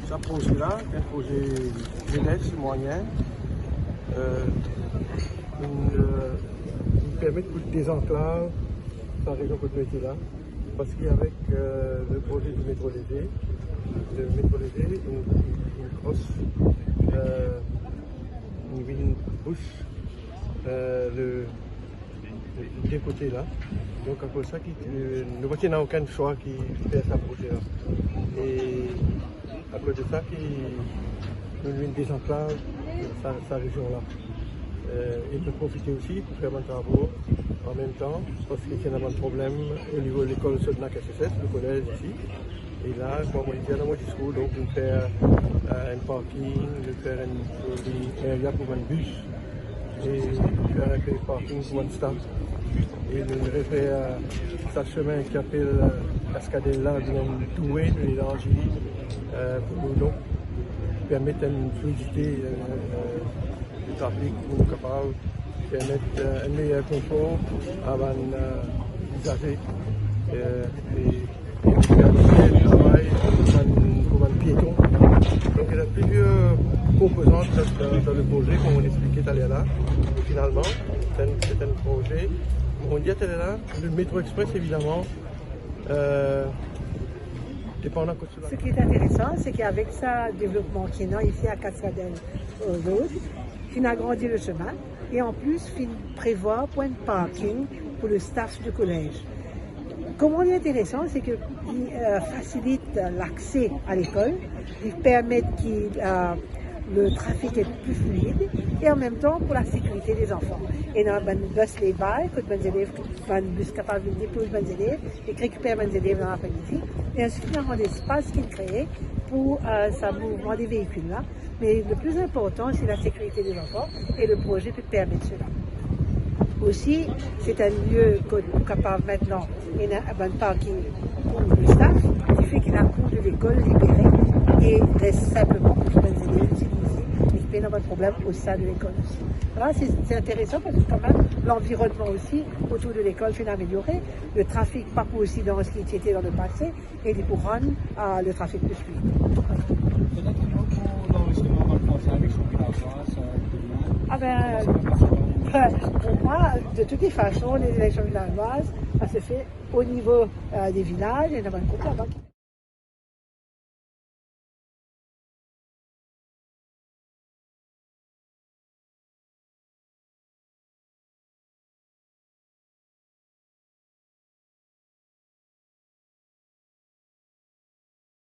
Ce projet-là, c'est un projet jeunesse moyen. Il permet de désenclaver la région côte-nord là. Parce qu'avec le projet du métro léger, une crosse, une bouche des côtés là. Donc à cause de ça, le voiture n'a aucun choix qui fait ce projet là. Et à cause de ça, nous désenclave sa région là. Il peut profiter aussi pour faire des travaux en même temps, parce qu'il y a un problème au niveau de l'école Sodnak SSS, le collège ici. Et là, comme on dit dans mon discours, donc on fait un parking, on fait un area pour un bus, et faire un parking pour un staff. Et on refait ce chemin qui appelle Cascadelle là, de Douai, de l'élargie, pour nous permettre une fluidité du trafic pour nous capables de permettre un meilleur confort à les usagers et permettre le travail pour un piéton. Donc il y a plusieurs composantes dans le projet, comme on expliquait tout à l'heure là. Finalement, c'est un projet. On dit à tout à l'heure, le métro express évidemment. Ce qui est intéressant, c'est qu'avec ce développement qui est ici à Cascadelle Road, il a agrandi le chemin et en plus, il prévoit point de parking pour le staff du collège. Comment il est intéressant, c'est qu'il facilite l'accès à l'école, il permet que le trafic est plus fluide et en même temps pour la sécurité des enfants. Et dans le bus les bails, quand les élèves, le bus capable de déposer les élèves et récupérer les élèves dans l'après-midi, il y a suffisamment d'espace qui est créé pour ce mouvement des véhicules là. Mais le plus important, c'est la sécurité des enfants et le projet peut permettre cela. Aussi, c'est un lieu qu'on est capable maintenant d'un parking pour le staff, qui fait qu'il a un cours de l'école libéré et reste simplement pour les élèves utiliser et qu'il n'y a pas de problème au sein de l'école aussi. Voilà, c'est intéressant parce que quand même l'environnement aussi autour de l'école s'est amélioré, le trafic pas aussi dense qu'il était dans le passé et il pour rendre le trafic plus fluide. Ah ben, pour moi, de toutes les façons, les élections villageoises, ça se fait au niveau des villages et dans un groupe là-bas.